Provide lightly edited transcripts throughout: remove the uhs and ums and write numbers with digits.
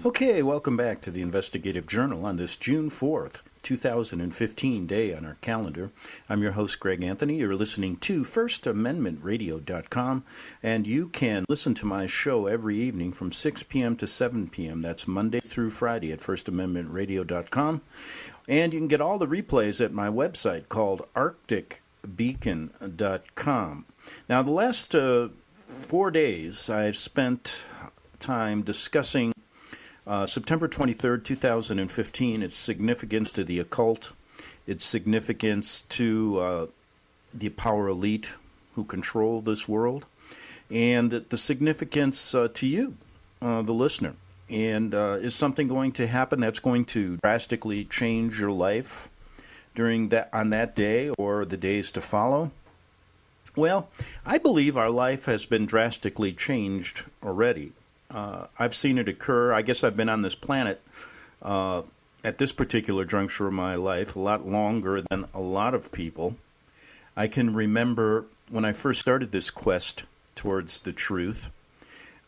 Okay, welcome back to the Investigative Journal on this June 4th, 2015 day on our calendar. I'm your host, Greg Anthony. You're listening to FirstAmendmentRadio.com, and you can listen to my show every evening from 6 p.m. to 7 p.m. That's Monday through Friday at FirstAmendmentRadio.com. And you can get all the replays at my website called ArcticBeacon.com. Now, the last 4 days, I've spent time discussing September 23rd, 2015, its significance to the occult, its significance to the power elite who control this world, and the significance to you, the listener. And is something going to happen that's going to drastically change your life on that day or the days to follow? Well, I believe our life has been drastically changed already. I've seen it occur. I guess I've been on this planet at this particular juncture of my life a lot longer than a lot of people. I can remember when I first started this quest towards the truth,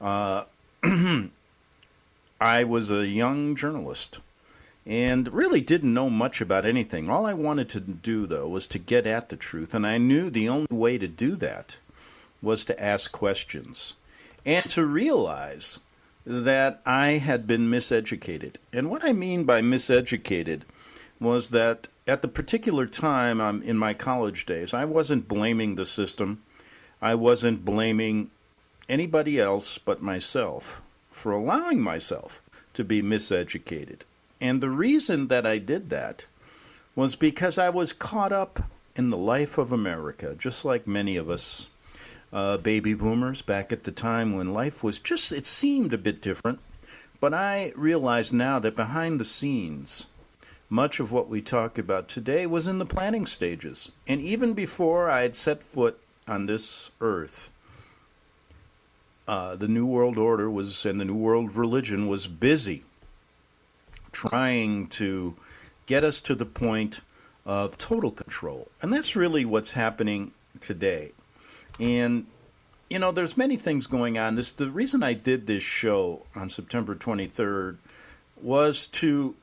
I was a young journalist and really didn't know much about anything. All I wanted to do, though, was to get at the truth, and I knew the only way to do that was to ask questions and to realize that I had been miseducated. And what I mean by miseducated was that at the particular time in my college days, I wasn't blaming the system. I wasn't blaming anybody else but myself for allowing myself to be miseducated. And the reason that I did that was because I was caught up in the life of America, just like many of us baby boomers back at the time when life was it seemed a bit different. But I realize now that behind the scenes, much of what we talk about today was in the planning stages. And even before I had set foot on this earth, the New World Order and the New World Religion was busy trying to get us to the point of total control. And that's really what's happening today. And, there's many things going on. The reason I did this show on September 23rd was to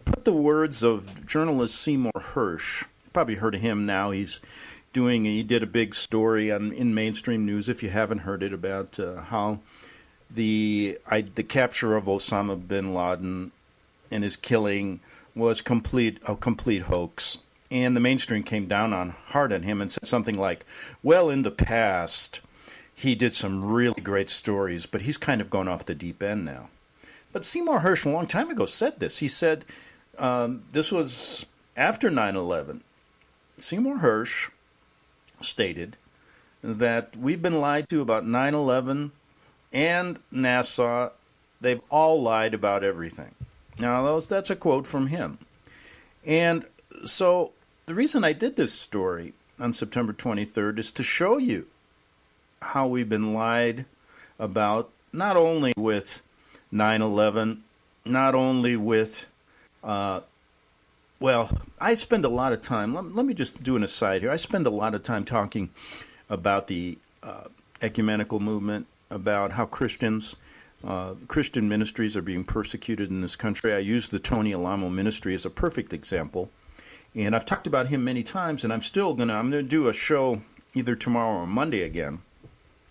put the words of journalist Seymour Hersh. You've probably heard of him now. He did a big story in mainstream news, if you haven't heard it, about how the capture of Osama bin Laden and his killing was a complete hoax. And the mainstream came down hard on him and said something like, well, in the past, he did some really great stories, but he's kind of gone off the deep end now. But Seymour Hersh a long time ago said this. He said, this was after 9/11. Seymour Hersh stated that we've been lied to about 9/11 and NASA. They've all lied about everything. Now, that's a quote from him. And so the reason I did this story on September 23rd is to show you how we've been lied about, not only with 9/11, not only with, I spend a lot of time, let me just do an aside here. I spend a lot of time talking about the ecumenical movement, about how Christian ministries are being persecuted in this country. I use the Tony Alamo ministry as a perfect example. And I've talked about him many times, and I'm going to do a show either tomorrow or Monday again,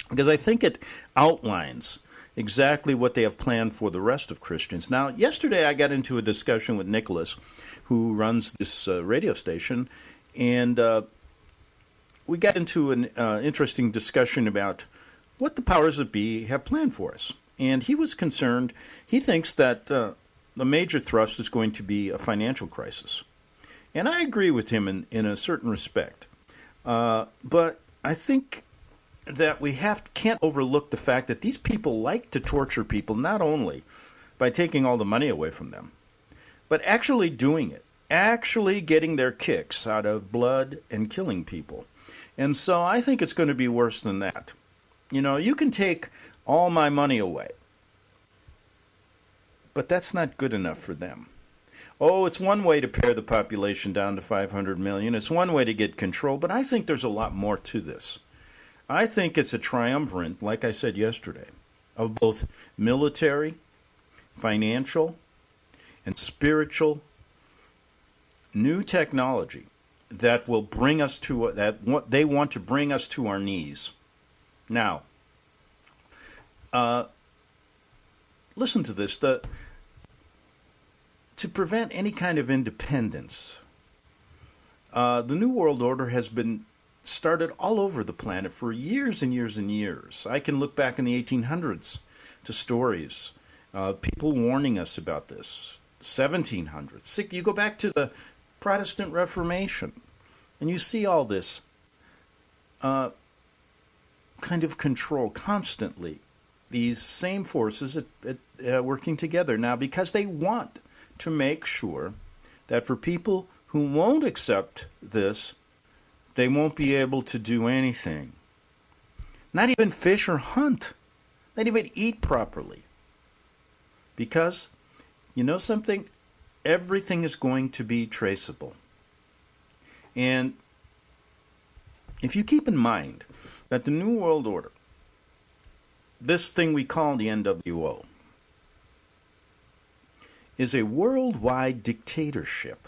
because I think it outlines exactly what they have planned for the rest of Christians. Now, yesterday I got into a discussion with Nicholas, who runs this radio station, and we got into an interesting discussion about what the powers that be have planned for us. And he was concerned. He thinks that the major thrust is going to be a financial crisis. And I agree with him in a certain respect. But I think that we can't overlook the fact that these people like to torture people, not only by taking all the money away from them, but actually doing it, actually getting their kicks out of blood and killing people. And so I think it's going to be worse than that. You can take all my money away, but that's not good enough for them. Oh, it's one way to pare the population down to 500 million. It's one way to get control, but I think there's a lot more to this. I think it's a triumvirate, like I said yesterday, of both military, financial, and spiritual new technology that will bring us to they want to bring us to our knees. Now, listen to this. To prevent any kind of independence, the New World Order has been started all over the planet for years and years and years. I can look back in the 1800s to stories, people warning us about this. 1700s. You go back to the Protestant Reformation, and you see all this kind of control constantly. These same forces working together now because they want to make sure that for people who won't accept this, they won't be able to do anything. Not even fish or hunt. Not even eat properly. Because, you know something? Everything is going to be traceable. And if you keep in mind that the New World Order, this thing we call the NWO, is a worldwide dictatorship.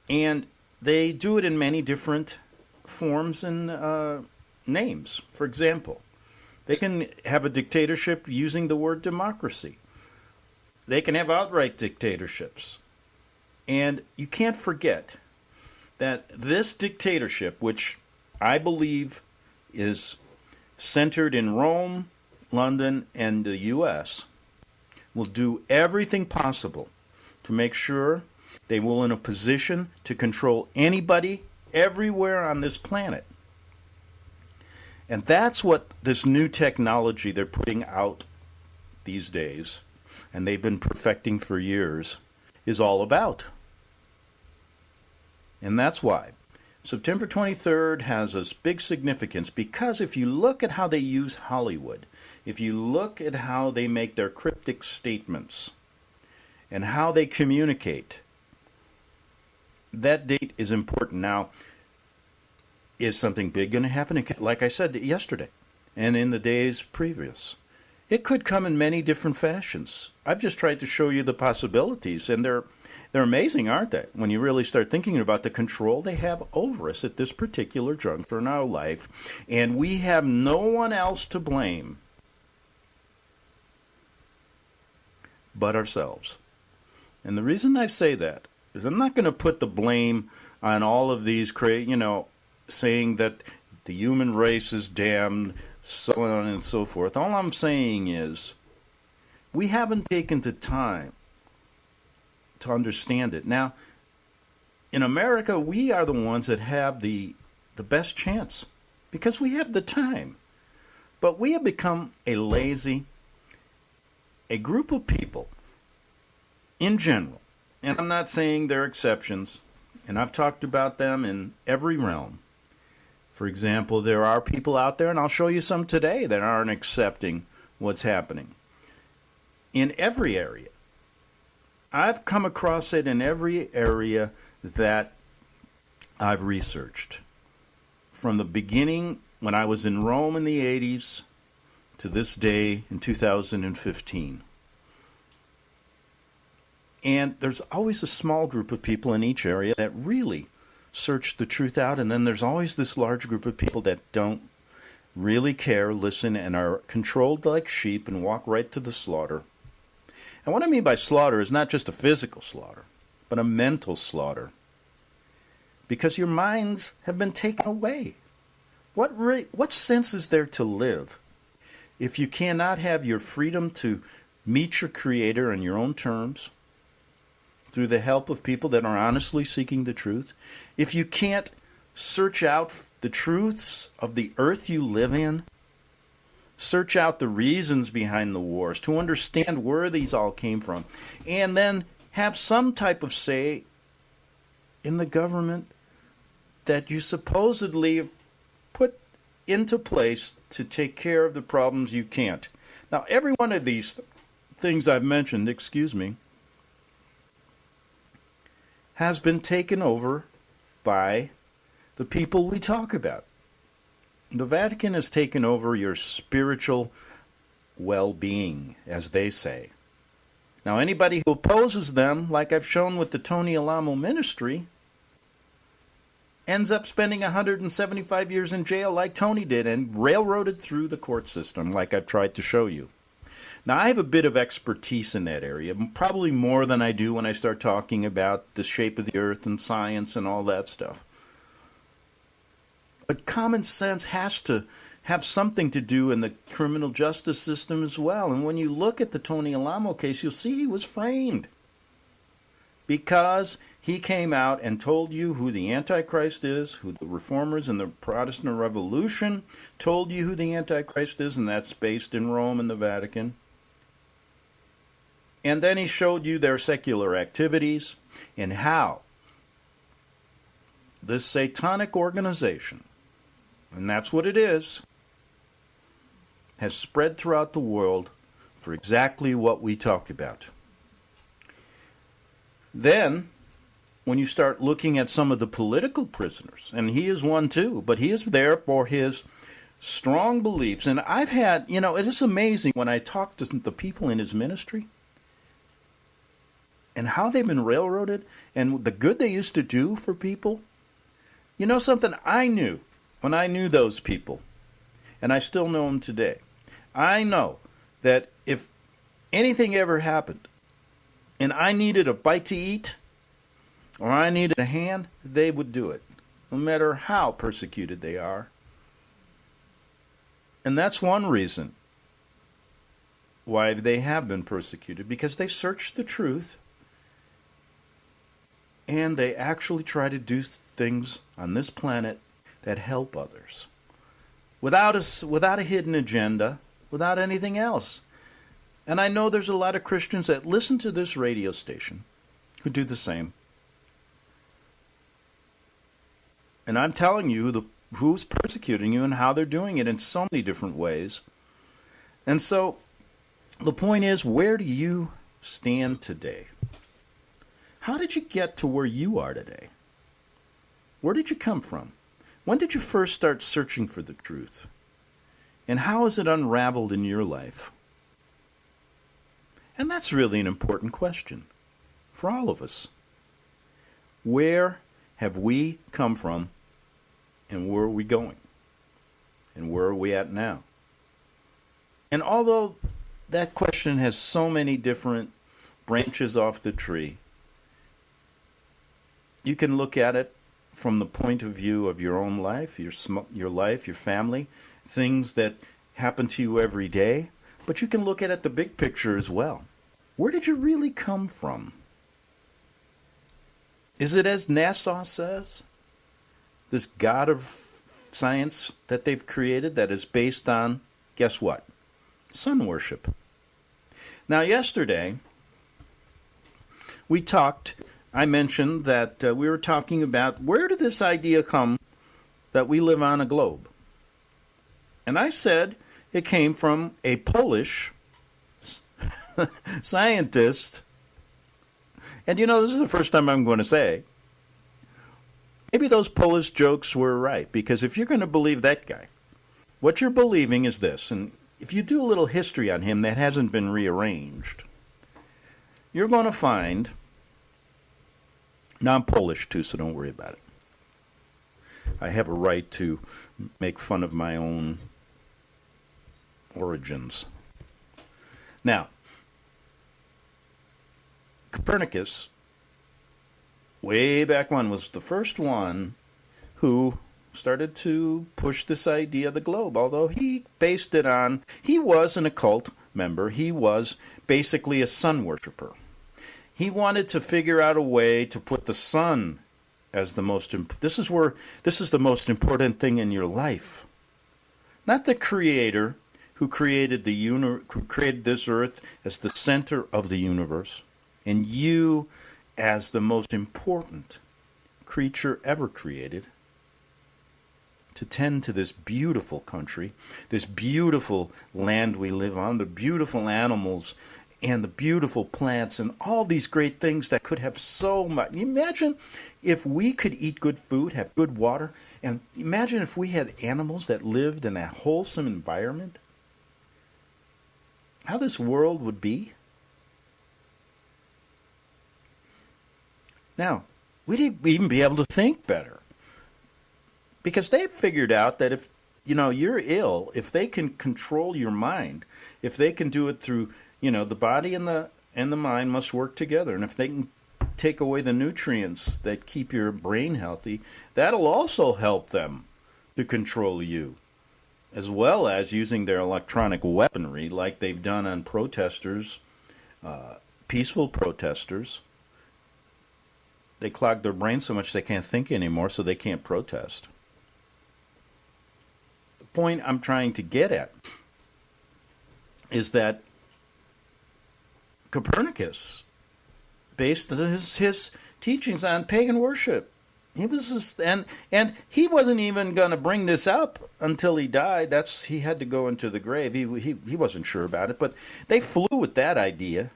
And they do it in many different forms and names. For example, they can have a dictatorship using the word democracy. They can have outright dictatorships. And you can't forget that this dictatorship, which I believe is centered in Rome, London, and the U.S., will do everything possible to make sure they will in a position to control anybody everywhere on this planet. And that's what this new technology they're putting out these days, and they've been perfecting for years, is all about. And that's why September 23rd has a big significance, because if you look at how they use Hollywood, if you look at how they make their cryptic statements and how they communicate, that date is important. Now, is something big going to happen? Like I said yesterday and in the days previous, it could come in many different fashions. I've just tried to show you the possibilities, and they're amazing, aren't they? When you really start thinking about the control they have over us at this particular juncture in our life, and we have no one else to blame but ourselves. And the reason I say that is I'm not going to put the blame on all of these, saying that the human race is damned, so on and so forth. All I'm saying is we haven't taken the time to understand it. Now, in America, we are the ones that have the best chance because we have the time. But we have become a group of people in general, and I'm not saying there are exceptions, and I've talked about them in every realm. For example, there are people out there, and I'll show you some today, that aren't accepting what's happening in every area. I've come across it in every area that I've researched. From the beginning, when I was in Rome in the 80s, to this day in 2015. And there's always a small group of people in each area that really search the truth out, and then there's always this large group of people that don't really care, listen, and are controlled like sheep and walk right to the slaughter. And what I mean by slaughter is not just a physical slaughter, but a mental slaughter. Because your minds have been taken away. What sense is there to live if you cannot have your freedom to meet your Creator on your own terms, through the help of people that are honestly seeking the truth? If you can't search out the truths of the earth you live in, search out the reasons behind the wars, to understand where these all came from, and then have some type of say in the government that you supposedly put into place to take care of the problems you can't. Now, every one of these things I've mentioned, has been taken over by the people we talk about. The Vatican has taken over your spiritual well-being, as they say. Now, anybody who opposes them, like I've shown with the Tony Alamo ministry, ends up spending 175 years in jail like Tony did and railroaded through the court system, like I've tried to show you. Now, I have a bit of expertise in that area, probably more than I do when I start talking about the shape of the earth and science and all that stuff. But common sense has to have something to do in the criminal justice system as well. And when you look at the Tony Alamo case, you'll see he was framed because he came out and told you who the Antichrist is, who the reformers in the Protestant Revolution told you who the Antichrist is, and that's based in Rome and the Vatican. And then he showed you their secular activities and how this satanic organization, and that's what it is, has spread throughout the world for exactly what we talked about. Then, when you start looking at some of the political prisoners, and he is one too, but he is there for his strong beliefs. And I've had, it is amazing when I talk to the people in his ministry and how they've been railroaded and the good they used to do for people. You know something I knew when I knew those people, and I still know them today. I know that if anything ever happened and I needed a bite to eat or I needed a hand, they would do it, no matter how persecuted they are. And that's one reason why they have been persecuted, because they search the truth and they actually try to do things on this planet that help others without a hidden agenda, without anything else. And I know there's a lot of Christians that listen to this radio station who do the same. And I'm telling you who's persecuting you and how they're doing it in so many different ways. And so the point is, where do you stand today? How did you get to where you are today? Where did you come from? When did you first start searching for the truth? And how has it unraveled in your life? And that's really an important question for all of us. Where have we come from, and where are we going? And where are we at now? And although that question has so many different branches off the tree, you can look at it from the point of view of your own life, your life, your family, things that happen to you every day. But you can look at it the big picture as well. Where did you really come from? Is it as NASA says, this God of science that they've created that is based on, guess what? Sun worship. Now, yesterday, I mentioned that we were talking about where did this idea come that we live on a globe? And I said it came from a Polish scientist. And this is the first time I'm going to say, maybe those Polish jokes were right, because if you're going to believe that guy, what you're believing is this, and if you do a little history on him that hasn't been rearranged, you're going to find, now I'm Polish too, so don't worry about it. I have a right to make fun of my own origins. Now, Copernicus, way back when, was the first one who started to push this idea of the globe, although he based it on, he was an occult member. He was basically a sun worshiper. He wanted to figure out a way to put the sun as the most, this is the most important thing in your life. Not the creator who created who created this earth as the center of the universe, and you as the most important creature ever created, to tend to this beautiful country, this beautiful land we live on, the beautiful animals and the beautiful plants and all these great things that could have so much. Imagine if we could eat good food, have good water, and imagine if we had animals that lived in a wholesome environment. how this world would be? Now, we'd even be able to think better. Because they've figured out that if you're ill, if they can control your mind, if they can do it through, the body and the mind must work together. And if they can take away the nutrients that keep your brain healthy, that'll also help them to control you, as well as using their electronic weaponry like they've done on protesters, peaceful protesters. They clog their brain so much they can't think anymore, so they can't protest. The point I'm trying to get at is that Copernicus based his teachings on pagan worship. He was and he wasn't even going to bring this up until he died. He had to go into the grave. He wasn't sure about it, but they flew with that idea.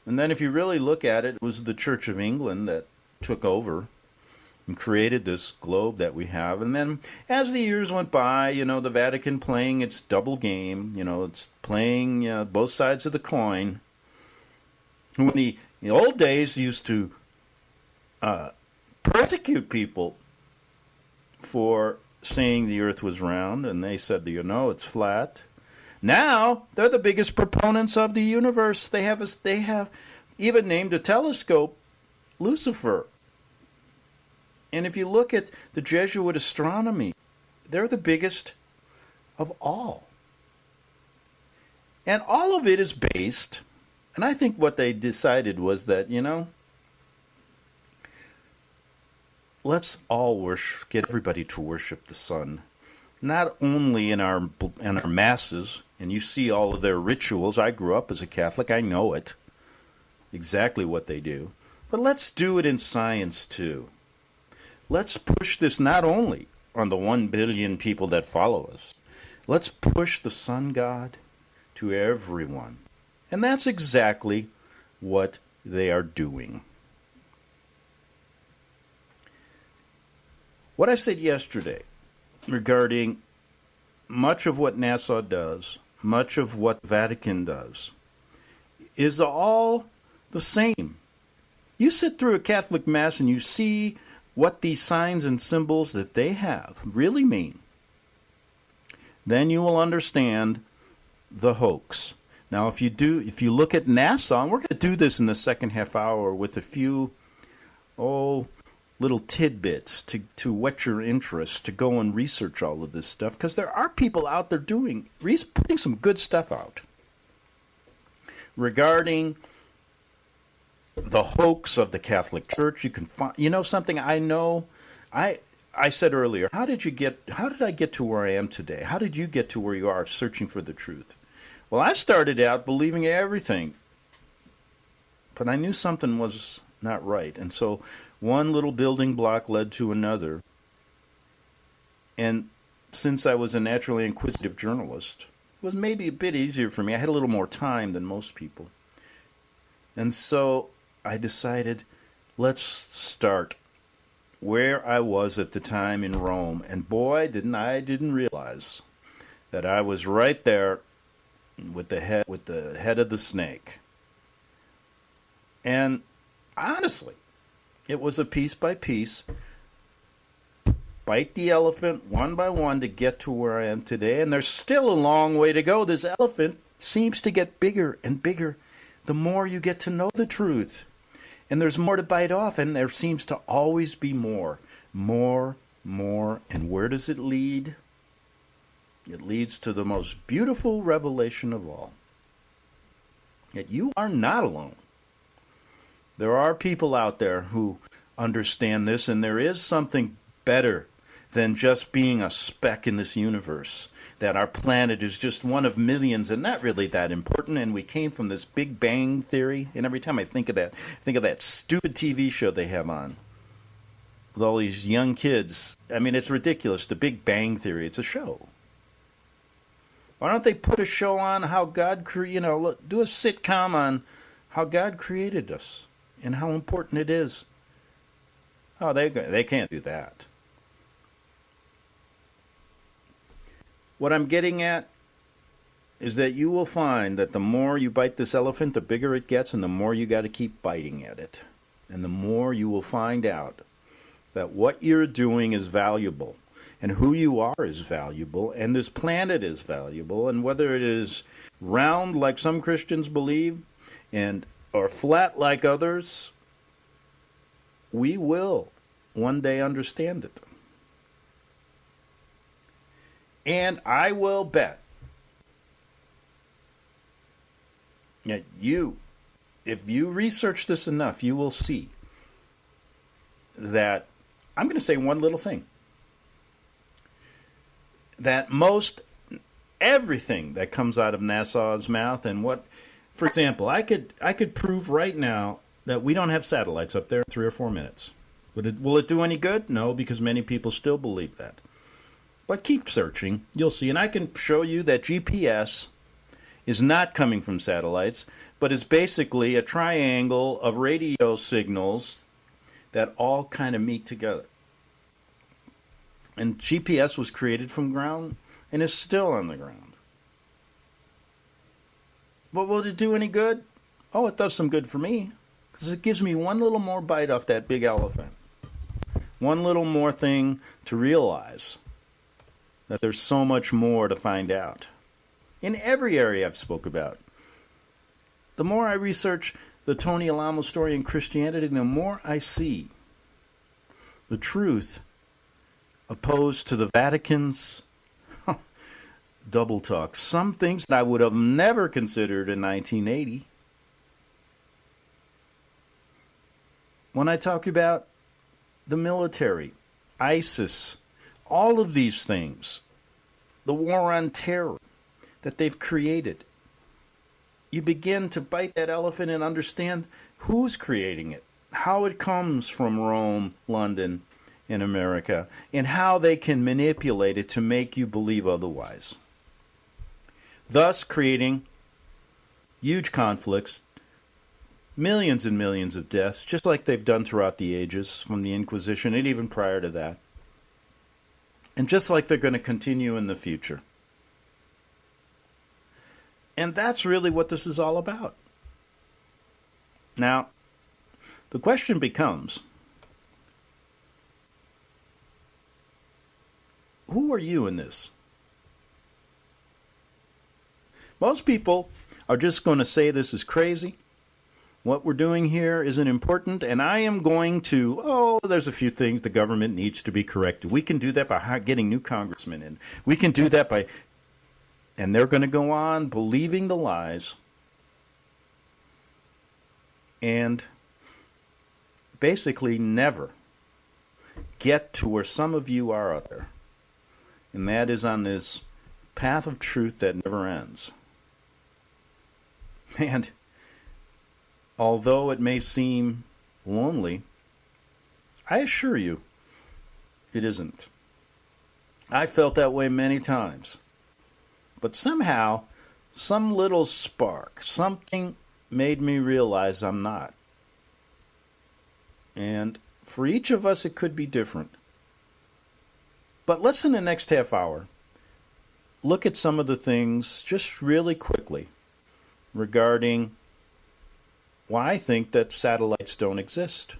And then if you really look at it, it was the Church of England that took over and created this globe that we have. And then as the years went by, the Vatican playing its double game, it's playing both sides of the coin. When the old days used to persecute people for saying the earth was round, and they said, it's flat. Now they're the biggest proponents of the universe. They have even named a telescope Lucifer. And if you look at the Jesuit astronomy, they're the biggest of all. And all of it is based, and I think what they decided was that, let's all get everybody to worship the sun. Not only in our masses, and you see all of their rituals. I grew up as a Catholic. I know it, exactly what they do. But let's do it in science, too. Let's push this not only on the 1 billion people that follow us. Let's push the sun god to everyone. And that's exactly what they are doing. What I said yesterday regarding much of what NASA does, much of what Vatican does, is all the same. You sit through a Catholic Mass and you see what these signs and symbols that they have really mean. Then you will understand the hoax. Now, if you look at NASA, and we're going to do this in the second half hour with a few little tidbits to whet your interest, to go and research all of this stuff, because there are people out there putting some good stuff out regarding the hoax of the Catholic Church. You can find, something I know. I said earlier, how did I get to where I am today? How did you get to where you are, searching for the truth? Well, I started out believing everything, but I knew something was not right, and so one little building block led to another. And since I was a naturally inquisitive journalist, it was maybe a bit easier for me. I had a little more time than most people. And so I decided, let's start where I was at the time in Rome. And boy, didn't realize that I was right there with the head of the snake. And honestly, it was a piece by piece, bite the elephant one by one to get to where I am today. And there's still a long way to go. This elephant seems to get bigger and bigger the more you get to know the truth. And there's more to bite off, and there seems to always be more. And where does it lead? It leads to the most beautiful revelation of all. That you are not alone. There are people out there who understand this, and there is something better than just being a speck in this universe. That our planet is just one of millions and not really that important, and we came from this Big Bang theory. And every time I think of that stupid TV show they have on with all these young kids. I mean, it's ridiculous. The Big Bang Theory, it's a show. Why don't they put a show on how God do a sitcom on how God created us and how important it is? Oh, they can't do that. What I'm getting at is that you will find that the more you bite this elephant, the bigger it gets, and the more you got to keep biting at it. And the more you will find out that what you're doing is valuable, and who you are is valuable, and this planet is valuable, and whether it is round like some Christians believe, and or flat like others, we will one day understand it. And I will bet that if you research this enough, you will see that, I'm going to say one little thing, that most everything that comes out of NASA's mouth, and what, for example, I could prove right now that we don't have satellites up there in 3 or 4 minutes. Will it do any good? No, because many people still believe that. But keep searching, you'll see. And I can show you that GPS is not coming from satellites, but is basically a triangle of radio signals that all kind of meet together. And GPS was created from ground and is still on the ground. But will it do any good? Oh, it does some good for me, because it gives me one little more bite off that big elephant. One little more thing to realize that there's so much more to find out. In every area I've spoke about. The more I research the Tony Alamo story in Christianity, the more I see the truth opposed to the Vatican's double talk. Some things that I would have never considered in 1980. When I talk about the military, ISIS, all of these things, the war on terror that they've created, you begin to bite that elephant and understand who's creating it, how it comes from Rome, London, and America, and how they can manipulate it to make you believe otherwise, thus creating huge conflicts, millions and millions of deaths, just like they've done throughout the ages, from the Inquisition and even prior to that. And just like they're going to continue in the future. And that's really what this is all about. Now, the question becomes, who are you in this? Most people are just going to say this is crazy. What we're doing here isn't important, and I am going to, there's a few things the government needs to be corrected. We can do that by getting new congressmen in. We can do that by, and they're going to go on believing the lies and basically never get to where some of you are out there, and that is on this path of truth that never ends. And although it may seem lonely, I assure you it isn't. I felt that way many times. But somehow, some little spark, something made me realize I'm not. And for each of us, it could be different. But let's, in the next half hour, look at some of the things just really quickly regarding why I think that satellites don't exist,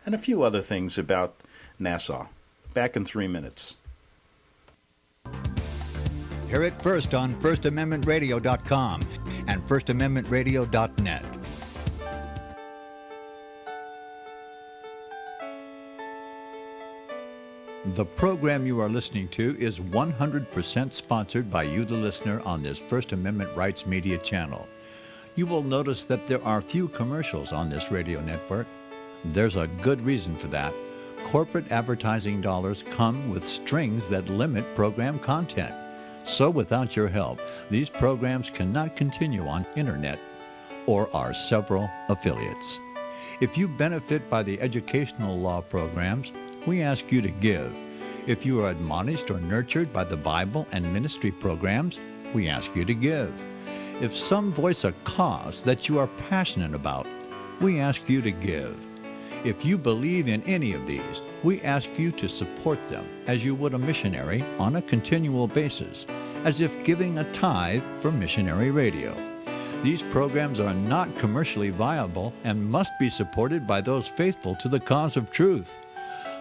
and a few other things about NASA. Back in 3 minutes. Hear it first on FirstAmendmentRadio.com and FirstAmendmentRadio.net. The program you are listening to is 100% sponsored by you, the listener, on this First Amendment Rights Media channel. You will notice that there are few commercials on this radio network. There's a good reason for that. Corporate advertising dollars come with strings that limit program content. So without your help, these programs cannot continue on internet or our several affiliates. If you benefit by the educational law programs, we ask you to give. If you are admonished or nurtured by the Bible and ministry programs, we ask you to give. If some voice a cause that you are passionate about, we ask you to give. If you believe in any of these, we ask you to support them as you would a missionary on a continual basis. as if giving a tithe for missionary radio. These programs are not commercially viable and must be supported by those faithful to the cause of truth.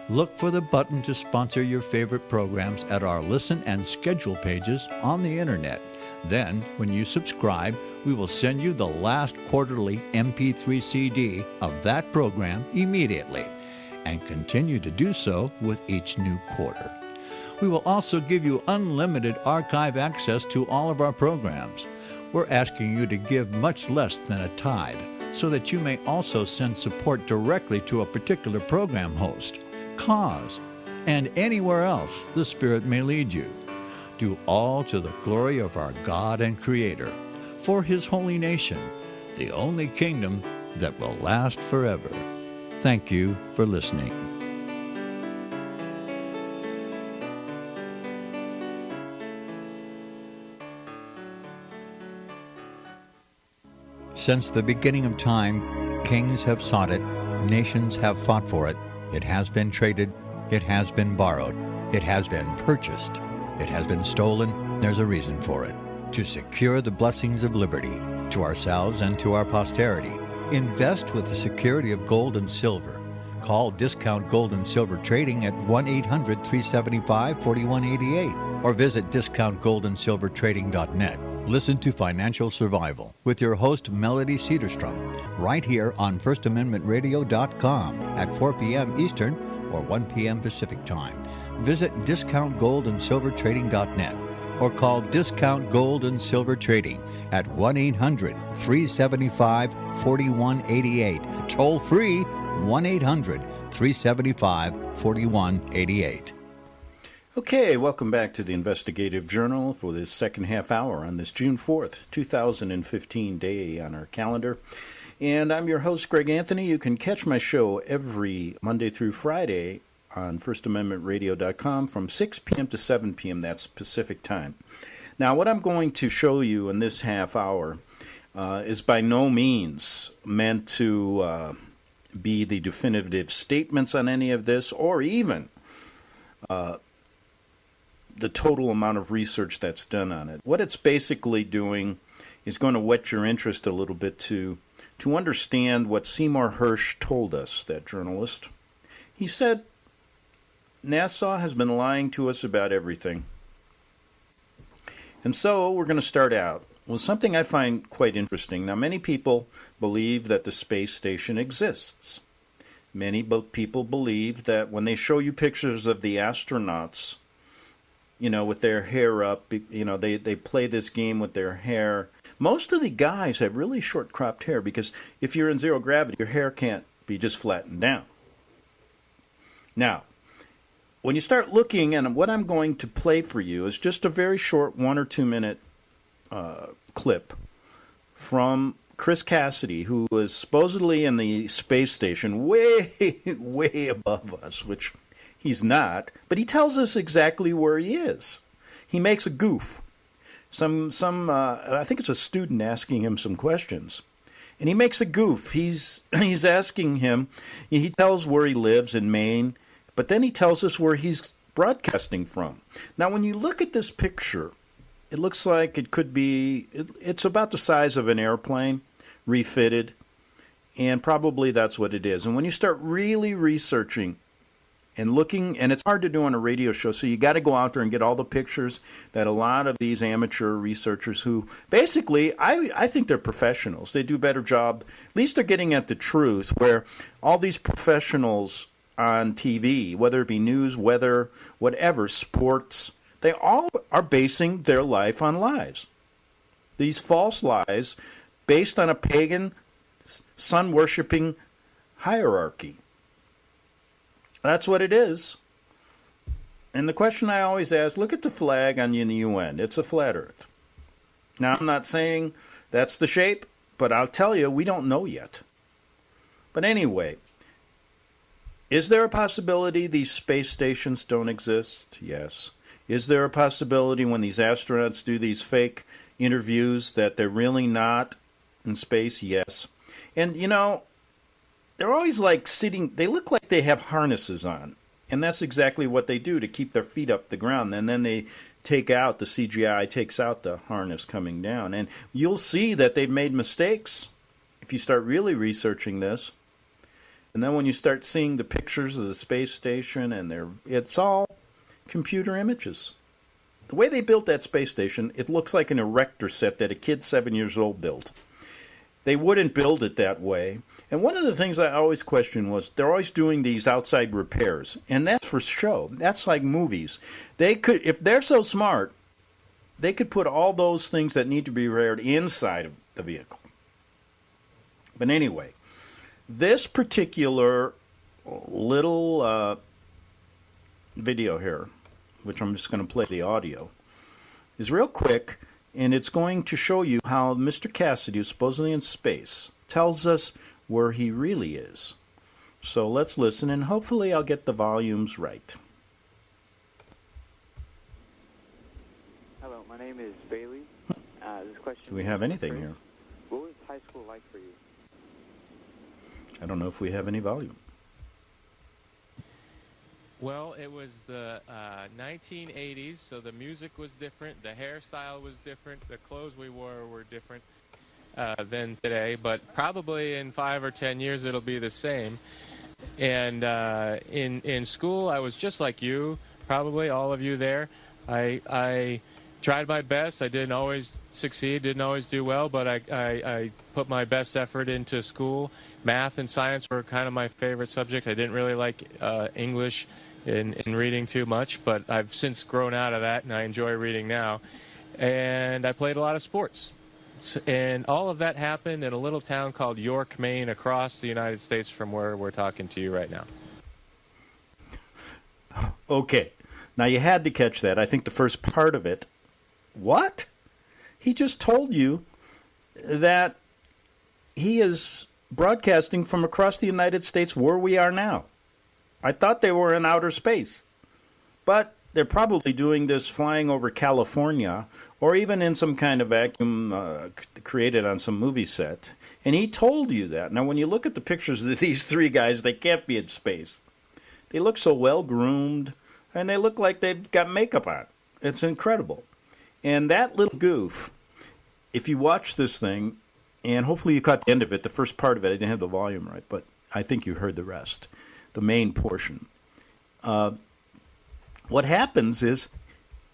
Look for the button to sponsor your favorite programs at our listen and schedule pages on the internet. Then, when you subscribe, we will send you the last quarterly MP3 CD of that program immediately, and continue to do so with each new quarter. We will also give you unlimited archive access to all of our programs. We're asking you to give much less than a tithe, so that you may also send support directly to a particular program host, cause, and anywhere else the Spirit may lead you. Do all to the glory of our God and Creator, for His holy nation, the only kingdom that will last forever. Thank you for listening. Since the beginning of time, kings have sought it, nations have fought for it. It has been traded, it has been borrowed, it has been purchased, it has been stolen. There's a reason for it. To secure the blessings of liberty to ourselves and to our posterity, invest with the security of gold and silver. Call Discount Gold and Silver Trading at 1-800-375-4188 or visit discountgoldandsilvertrading.net. Listen to Financial Survival with your host, Melody Cedarstrom, right here on FirstAmendmentRadio.com at 4 p.m. Eastern or 1 p.m. Pacific Time. Visit discountgoldandsilvertrading.net or call Discount Gold and Silver Trading at 1-800-375-4188. Toll free, 1-800-375-4188. Okay, welcome back to the Investigative Journal for this second half hour on this June 4th, 2015 day on our calendar. And I'm your host, Greg Anthony. You can catch my show every Monday through Friday on FirstAmendmentRadio.com from 6 p.m. to 7 p.m. That's Pacific time. Now, what I'm going to show you in this half hour is by no means meant to be the definitive statements on any of this, or even the total amount of research that's done on it. What it's basically doing is going to whet your interest a little bit to understand what Seymour Hersh told us, that journalist. He said, NASA has been lying to us about everything. And so we're going to start out with something I find quite interesting. Now, many people believe that the space station exists. Many people believe that when they show you pictures of the astronauts, with their hair up, they play this game with their hair. Most of the guys have really short cropped hair because if you're in zero gravity, your hair can't be just flattened down. Now, when you start looking, and what I'm going to play for you is just a very short 1 or 2 minute clip from Chris Cassidy, who was supposedly in the space station way, way above us, which he's not, but he tells us exactly where he is. He makes a goof. I think it's a student asking him some questions, and he makes a goof. He's asking him. He tells where he lives in Maine, but then he tells us where he's broadcasting from. Now, when you look at this picture, it looks like it could be. It's about the size of an airplane, refitted, and probably that's what it is. And when you start really researching and looking, and it's hard to do on a radio show, so you got to go out there and get all the pictures that a lot of these amateur researchers who basically, I think they're professionals. They do a better job. At least they're getting at the truth, where all these professionals on TV, whether it be news, weather, whatever, sports, they all are basing their life on lies. These false lies based on a pagan, sun-worshipping hierarchy. That's what it is. And the question I always ask, look at the flag on the UN. It's a flat earth. Now, I'm not saying that's the shape, but I'll tell you, we don't know yet. But anyway, is there a possibility these space stations don't exist? Yes. Is there a possibility when these astronauts do these fake interviews that they're really not in space? Yes. And, they're always like sitting, they look like they have harnesses on. And that's exactly what they do to keep their feet up the ground. And then they take out, the CGI takes out the harness coming down. And you'll see that they've made mistakes if you start really researching this. And then when you start seeing the pictures of the space station, and it's all computer images. The way they built that space station, it looks like an erector set that a kid 7 years old built. They wouldn't build it that way. And one of the things I always questioned was they're always doing these outside repairs. And that's for show. That's like movies. They could, if they're so smart, they could put all those things that need to be repaired inside of the vehicle. But anyway, this particular little video here, which I'm just going to play the audio, is real quick, and it's going to show you how Mr. Cassidy, who's supposedly in space, tells us where he really is. So let's listen, and hopefully I'll get the volumes right. Hello, my name is Bailey. This question. Do we have anything here? What was high school like for you? I don't know if we have any volume. Well, it was the 1980s, so the music was different, the hairstyle was different, the clothes we wore were different than today, but probably in 5 or 10 years it'll be the same. And in school, I was just like you, probably all of you there. I tried my best. I didn't always succeed, didn't always do well, but I put my best effort into school. Math and science were kind of my favorite subject. I didn't really like English in reading too much, but I've since grown out of that, and I enjoy reading now. And I played a lot of sports. And all of that happened in a little town called York, Maine, across the United States from where we're talking to you right now. Okay. Now, you had to catch that. I think the first part of it. What? He just told you that he is broadcasting from across the United States where we are now. I thought they were in outer space. But they're probably doing this flying over California or even in some kind of vacuum created on some movie set. And he told you that. Now, when you look at the pictures of these three guys, they can't be in space. They look so well-groomed, and they look like they've got makeup on. It's incredible. And that little goof, if you watch this thing, and hopefully you caught the end of it, the first part of it, I didn't have the volume right, but I think you heard the rest, the main portion. What happens is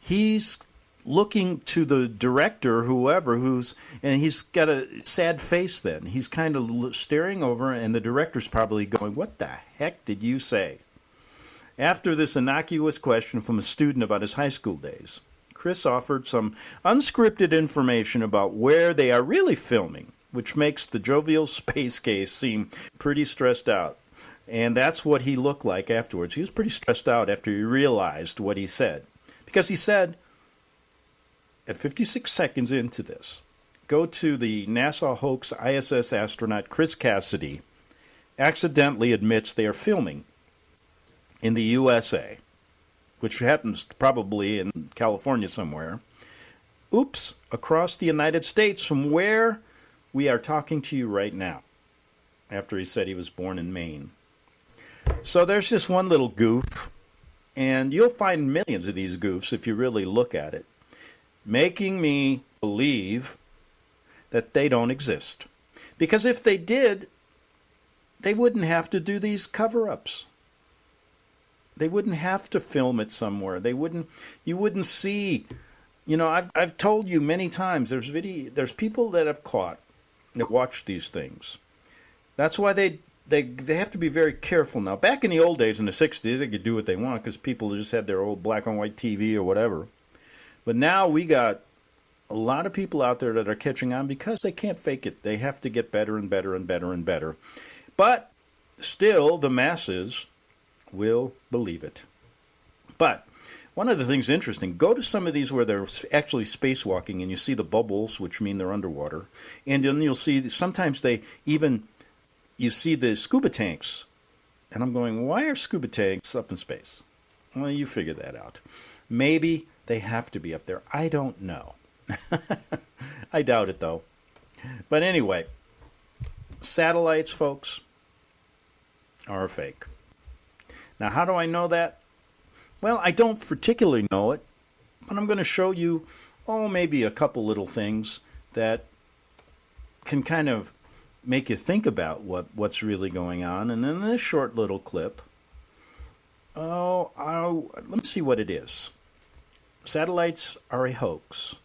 he's looking to the director, whoever, and he's got a sad face then. He's kind of staring over, and the director's probably going, "What the heck did you say?" After this innocuous question from a student about his high school days, Chris offered some unscripted information about where they are really filming, which makes the jovial space case seem pretty stressed out. And that's what he looked like afterwards. He was pretty stressed out after he realized what he said. Because he said, at 56 seconds into this, go to the NASA hoax ISS astronaut Chris Cassidy accidentally admits they are filming in the USA, which happens probably in California somewhere. Oops, across the United States from where we are talking to you right now, after he said he was born in Maine. So there's just one little goof, and you'll find millions of these goofs if you really look at it, making me believe that they don't exist. Because if they did, they wouldn't have to do these cover-ups. They wouldn't have to film it somewhere. You wouldn't see. You know, I've told you many times, there's people that have caught, that watch these things. That's why they have to be very careful now. Back in the old days, in the 60s, they could do what they want because people just had their old black and white TV or whatever. But now we got a lot of people out there that are catching on because they can't fake it. They have to get better and better and better and better. But still, the masses will believe it. But one of the things interesting, go to some of these where they're actually spacewalking and you see the bubbles, which mean they're underwater. And then you'll see sometimes you see the scuba tanks. And I'm going, why are scuba tanks up in space? Well, you figure that out. Maybe they have to be up there. I don't know. I doubt it, though. But anyway, satellites, folks, are fake. Now, how do I know that? Well, I don't particularly know it, but I'm going to show you, maybe a couple little things that can kind of make you think about what's really going on. And in this short little clip, let me see what it is. Satellites are a hoax,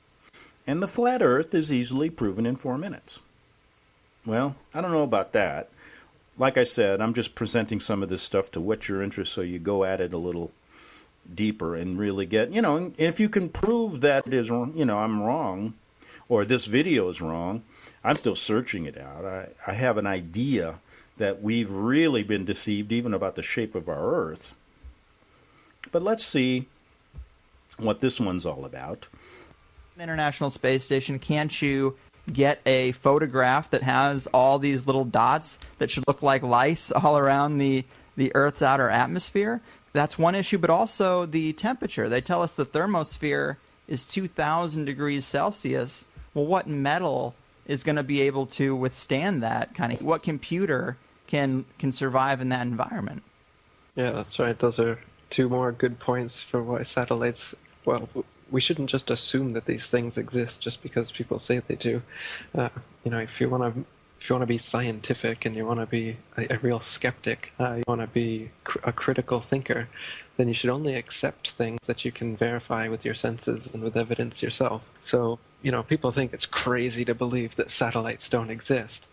and the flat Earth is easily proven in 4 minutes. Well, I don't know about that. Like I said, I'm just presenting some of this stuff to whet your interest so you go at it a little deeper and really get, if you can prove that it is, I'm wrong, or this video is wrong, I'm still searching it out. I have an idea that we've really been deceived even about the shape of our Earth. But let's see what this one's all about. International Space Station, can't you get a photograph that has all these little dots that should look like lice all around the Earth's outer atmosphere? That's one issue, but also the temperature. They tell us the thermosphere is 2,000 degrees Celsius. Well, what metal is going to be able to withstand that kind of? What computer can survive in that environment? Yeah, that's right. Those are two more good points for why satellites, well, we shouldn't just assume that these things exist just because people say they do. If you want to be scientific and you want to be a real skeptic, you want to be a critical thinker, then you should only accept things that you can verify with your senses and with evidence yourself. So, people think it's crazy to believe that satellites don't exist.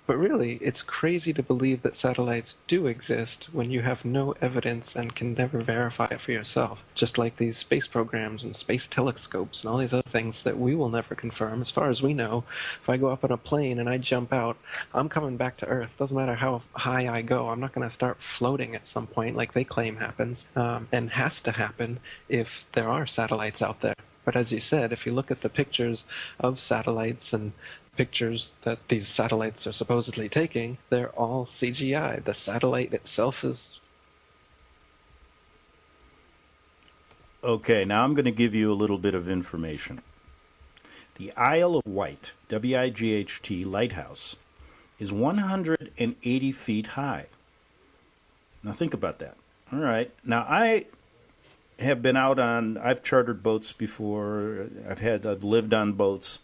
But really, it's crazy to believe that satellites do exist when you have no evidence and can never verify it for yourself. Just like these space programs and space telescopes and all these other things that we will never confirm. As far as we know, if I go up on a plane and I jump out, I'm coming back to Earth. Doesn't matter how high I go. I'm not going to start floating at some point like they claim happens, and has to happen if there are satellites out there. But as you said, if you look at the pictures of satellites and pictures that these satellites are supposedly taking, they're all CGI. The satellite itself is... Okay, now I'm going to give you a little bit of information. The Isle of Wight, W-I-G-H-T, lighthouse, is 180 feet high. Now think about that. All right. Now I have been I've chartered boats before. I've lived on boats.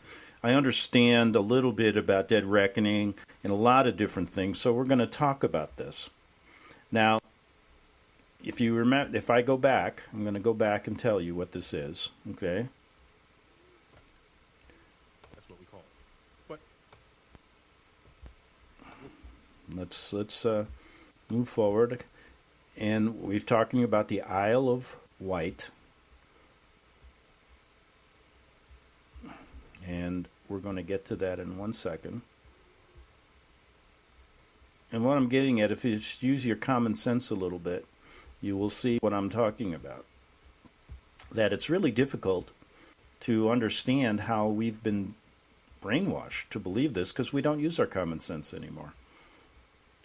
I understand a little bit about dead reckoning and a lot of different things, so we're going to talk about this. Now, if you remember, if I go back, I'm going to go back and tell you what this is, okay? That's what we call it. But Let's move forward. And we're talking about the Isle of Wight. And we're going to get to that in 1 second. And what I'm getting at, if you just use your common sense a little bit, you will see what I'm talking about. That it's really difficult to understand how we've been brainwashed to believe this because we don't use our common sense anymore.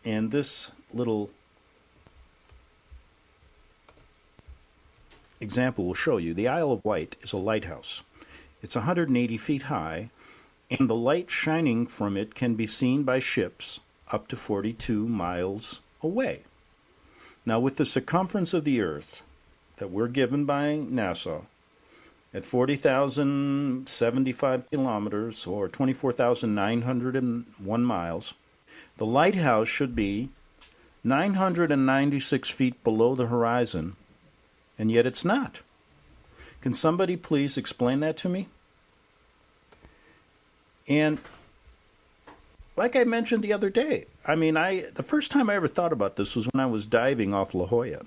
And this little example will show you. The Isle of Wight is a lighthouse. It's 180 feet high, and the light shining from it can be seen by ships up to 42 miles away. Now, with the circumference of the Earth that we're given by NASA at 40,075 kilometers or 24,901 miles, the lighthouse should be 996 feet below the horizon, and yet it's not. Can somebody please explain that to me? And like I mentioned the other day, the first time I ever thought about this was when I was diving off La Jolla,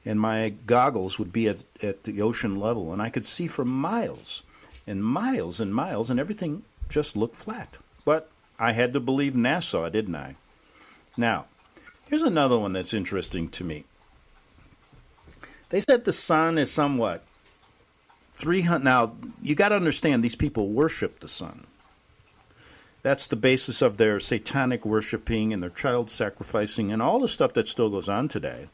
and my goggles would be at the ocean level, and I could see for miles and miles and miles, and everything just looked flat. But I had to believe NASA, didn't I? Now, here's another one that's interesting to me. They said the sun is somewhat 300. Now, you got to understand, these people worship the sun. That's the basis of their satanic worshiping and their child sacrificing and all the stuff that still goes on today.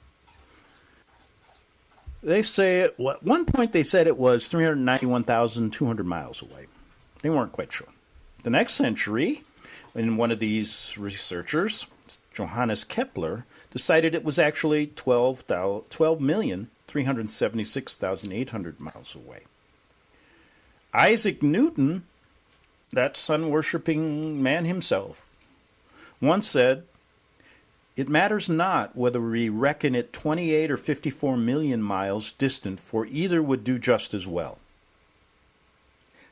They say, at one point they said it was 391,200 miles away. They weren't quite sure. The next century, and one of these researchers Johannes Kepler, decided it was actually 12,376,800 miles away. Isaac Newton, that sun-worshipping man himself, once said, "It matters not whether we reckon it 28 or 54 million miles distant, for either would do just as well."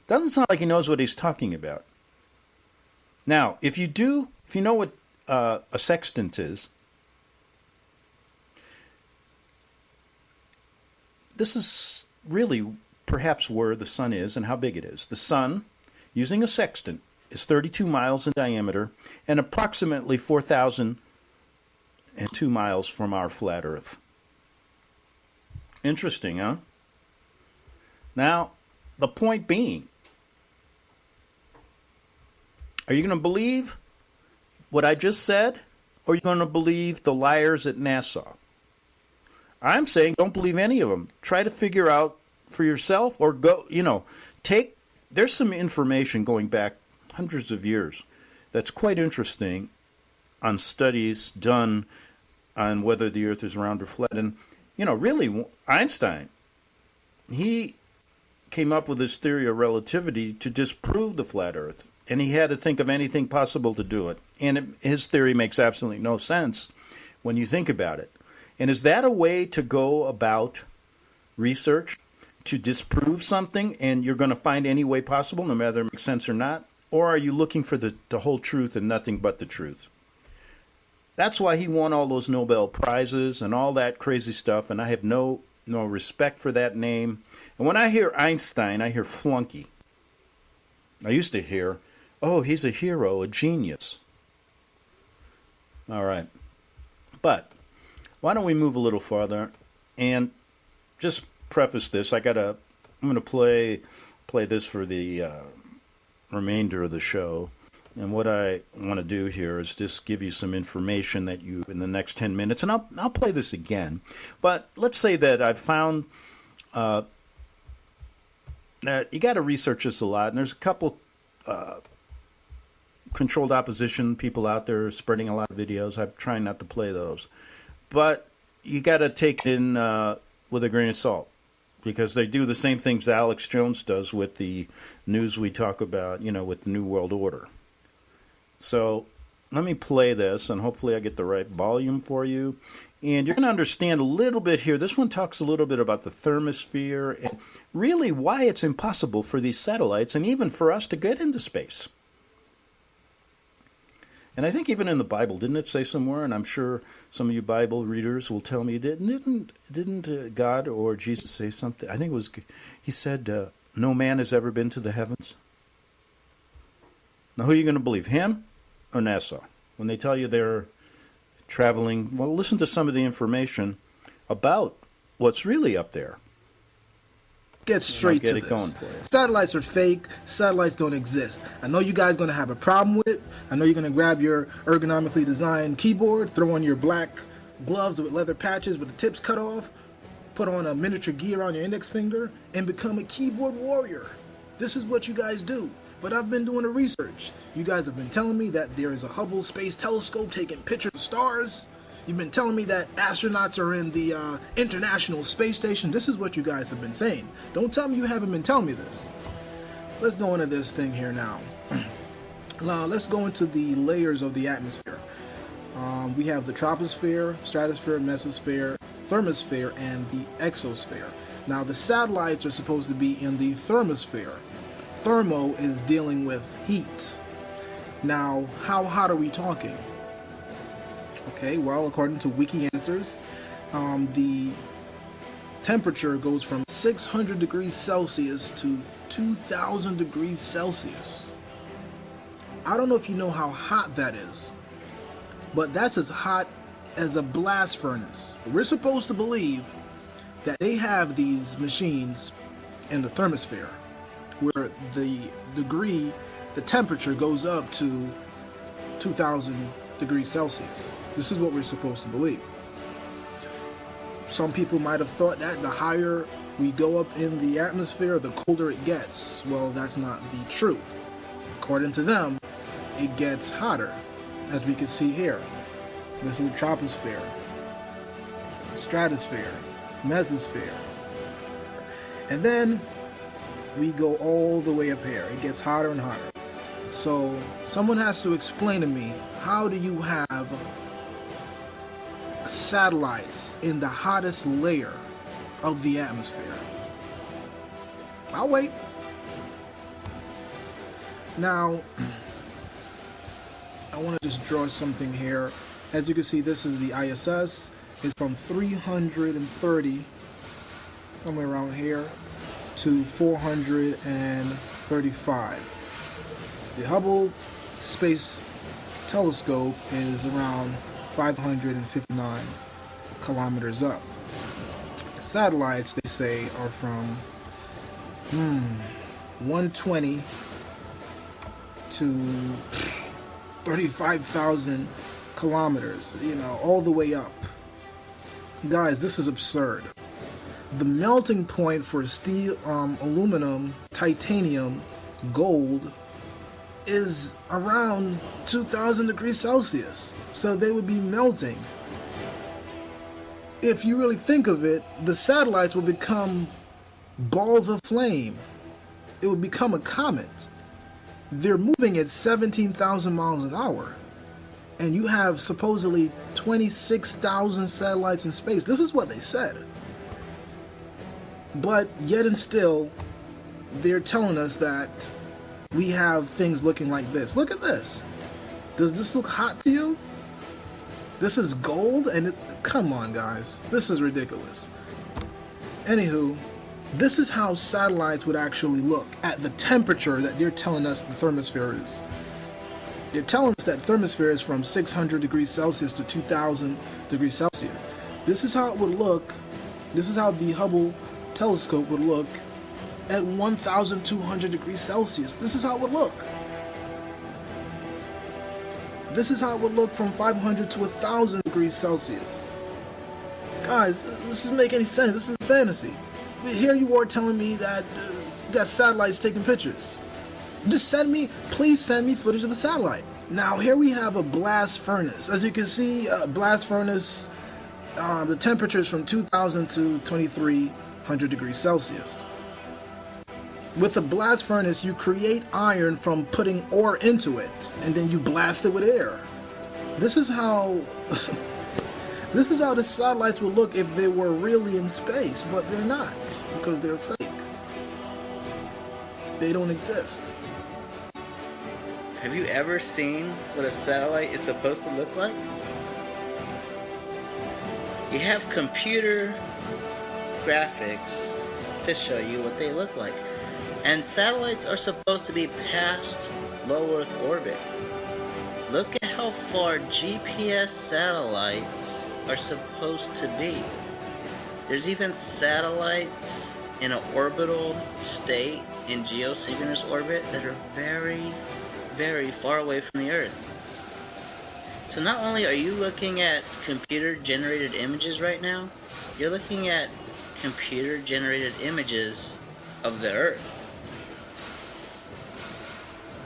Doesn't sound like he knows what he's talking about. Now, if you know what a sextant is, this is really perhaps where the sun is and how big it is. The sun, using a sextant, is 32 miles in diameter and approximately 4,002 miles from our flat Earth. Interesting, huh? Now, the point being, are you going to believe what I just said, or are you going to believe the liars at NASA? I'm saying don't believe any of them. Try to figure out for yourself, or there's some information going back hundreds of years that's quite interesting on studies done on whether the Earth is round or flat. And, really, Einstein, he came up with this theory of relativity to disprove the flat Earth. And he had to think of anything possible to do it. And his theory makes absolutely no sense when you think about it. And is that a way to go about research, to disprove something, and you're going to find any way possible, no matter if it makes sense or not? Or are you looking for the whole truth and nothing but the truth? That's why he won all those Nobel Prizes and all that crazy stuff, and I have no respect for that name. And when I hear Einstein, I hear flunky. I used to hear, oh, he's a hero, a genius. All right. But why don't we move a little farther and just preface this. I'm going to play this for the remainder of the show. And what I want to do here is just give you some information that you, in the next 10 minutes, and I'll play this again. But let's say that I've found that you got to research this a lot, and there's a couple controlled opposition people out there spreading a lot of videos. I'm trying not to play those. But you got to take it in with a grain of salt, because they do the same things that Alex Jones does with the news we talk about, with the New World Order. So let me play this, and hopefully I get the right volume for you. And you're going to understand a little bit here. This one talks a little bit about the thermosphere and really why it's impossible for these satellites and even for us to get into space. And I think even in the Bible, didn't it say somewhere, and I'm sure some of you Bible readers will tell me, didn't God or Jesus say something? I think it was, he said, no man has ever been to the heavens. Now, who are you going to believe, him or NASA? When they tell you they're traveling, well, listen to some of the information about what's really up there. Get straight to this. Going for you. Satellites are fake. Satellites don't exist. I know you guys are going to have a problem with it. I know you're going to grab your ergonomically designed keyboard, throw on your black gloves with leather patches with the tips cut off, put on a miniature gear on your index finger, and become a keyboard warrior. This is what you guys do. But I've been doing the research. You guys have been telling me that there is a Hubble Space Telescope taking pictures of stars. You've been telling me that astronauts are in the International Space Station. This is what you guys have been saying. Don't tell me you haven't been telling me this. Let's go into this thing here now. Now, let's go into the layers of the atmosphere. We have the troposphere, stratosphere, mesosphere, thermosphere, and the exosphere. Now, the satellites are supposed to be in the thermosphere. Thermo is dealing with heat. Now, how hot are we talking? Okay, well, according to Wiki Answers, the temperature goes from 600 degrees Celsius to 2,000 degrees Celsius. I don't know if you know how hot that is, but that's as hot as a blast furnace. We're supposed to believe that they have these machines in the thermosphere, where the temperature goes up to 2,000 degrees Celsius. This is what we're supposed to believe. Some people might have thought that the higher we go up in the atmosphere, the colder it gets. Well, that's not the truth. According to them, it gets hotter, as we can see here. This is the troposphere, stratosphere, mesosphere. And then we go all the way up here. It gets hotter and hotter. So someone has to explain to me, how do you have satellites in the hottest layer of the atmosphere? I'll wait. Now, I want to just draw something here. As you can see, this is the ISS. It's from 330, somewhere around here, to 435. The Hubble Space Telescope is around 559 kilometers up. The satellites, they say, are from 120 to 35,000 kilometers, all the way up. Guys, this is absurd. The melting point for steel, aluminum, titanium, gold is around 2,000 degrees Celsius. So they would be melting. If you really think of it, the satellites will become balls of flame. It would become a comet. They're moving at 17,000 miles an hour. And you have supposedly 26,000 satellites in space. This is what they said. But yet and still, they're telling us that we have things looking like this. Look at this. Does this look hot to you? This is gold, and come on, guys. This is ridiculous. Anywho, this is how satellites would actually look at the temperature that they're telling us the thermosphere is. They're telling us that thermosphere is from 600 degrees Celsius to 2,000 degrees Celsius. This is how it would look. This is how the Hubble telescope would look at 1,200 degrees Celsius. This is how it would look. This is how it would look from 500 to 1,000 degrees Celsius. Guys, this doesn't make any sense. This is fantasy. Here you are telling me that you got satellites taking pictures. Just please send me footage of a satellite. Now here we have a blast furnace. As you can see, a blast furnace, the temperature is from 2,000 to 2,300 degrees Celsius. With a blast furnace, you create iron from putting ore into it, and then you blast it with air. This is how this is how the satellites would look if they were really in space, but they're not, because they're fake. They don't exist. Have you ever seen what a satellite is supposed to look like? You have computer graphics to show you what they look like. And satellites are supposed to be past low Earth orbit. Look at how far GPS satellites are supposed to be. There's even satellites in an orbital state in geosynchronous orbit that are very, very far away from the Earth. So not only are you looking at computer-generated images right now, you're looking at computer-generated images of the Earth.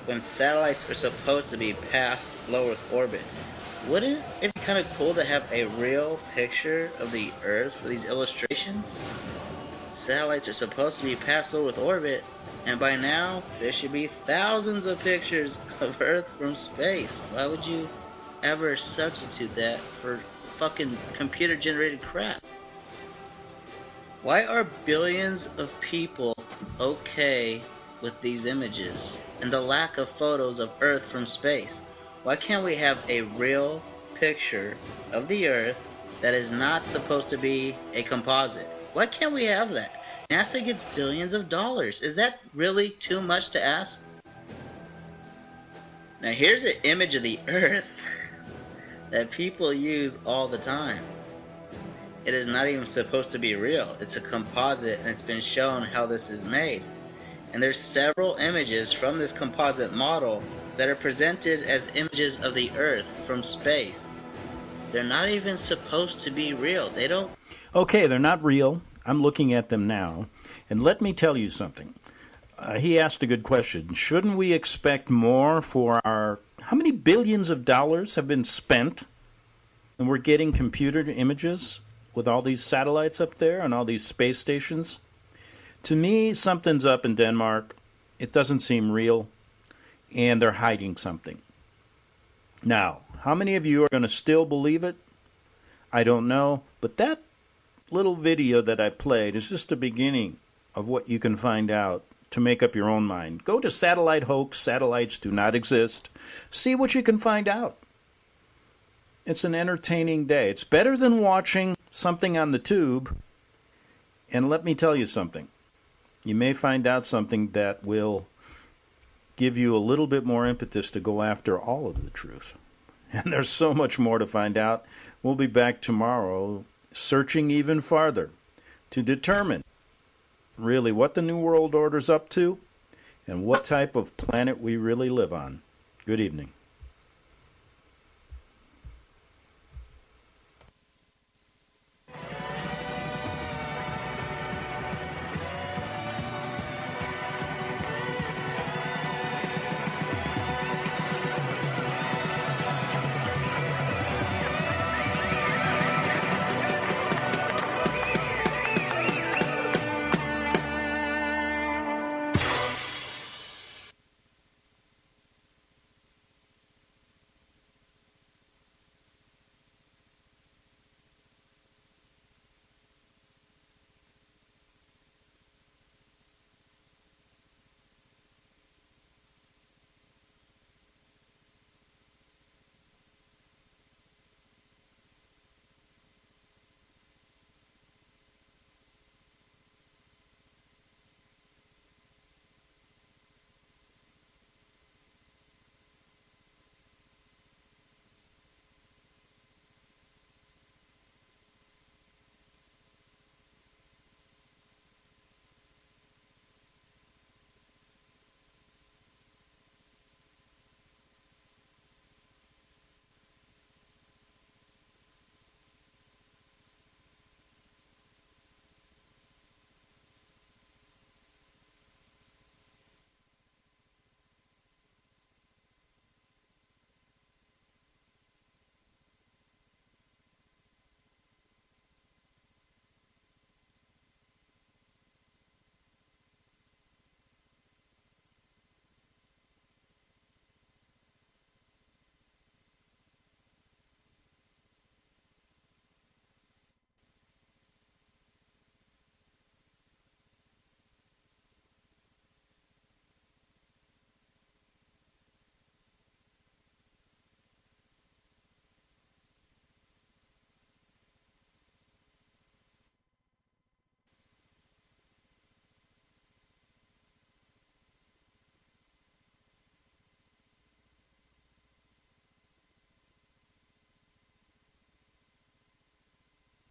When satellites are supposed to be past low Earth orbit, wouldn't it be kind of cool to have a real picture of the Earth for these illustrations? Satellites are supposed to be past low Earth orbit, and by now there should be thousands of pictures of Earth from space. Why would you ever substitute that for fucking computer-generated crap? Why are billions of people okay with these images and the lack of photos of Earth from space? Why can't we have a real picture of the Earth that is not supposed to be a composite? Why can't we have that? NASA gets billions of dollars. Is that really too much to ask? Now here's an image of the Earth that people use all the time. It is not even supposed to be real. It's a composite, and it's been shown how this is made. And there's several images from this composite model that are presented as images of the Earth from space. They're not even supposed to be real. They don't... Okay, they're not real. I'm looking at them now. And let me tell you something. He asked a good question. Shouldn't we expect more for our... How many billions of dollars have been spent and we're getting computer images with all these satellites up there and all these space stations. To me, something's up in Denmark. It doesn't seem real, and they're hiding something. Now, how many of you are going to still believe it? I don't know, but that little video that I played is just the beginning of what you can find out to make up your own mind. Go to Satellite Hoax, Satellites Do Not Exist. See what you can find out. It's an entertaining day. It's better than watching something on the tube. And let me tell you something. You may find out something that will give you a little bit more impetus to go after all of the truth. And there's so much more to find out. We'll be back tomorrow searching even farther to determine really what the New World Order's up to and what type of planet we really live on. Good evening.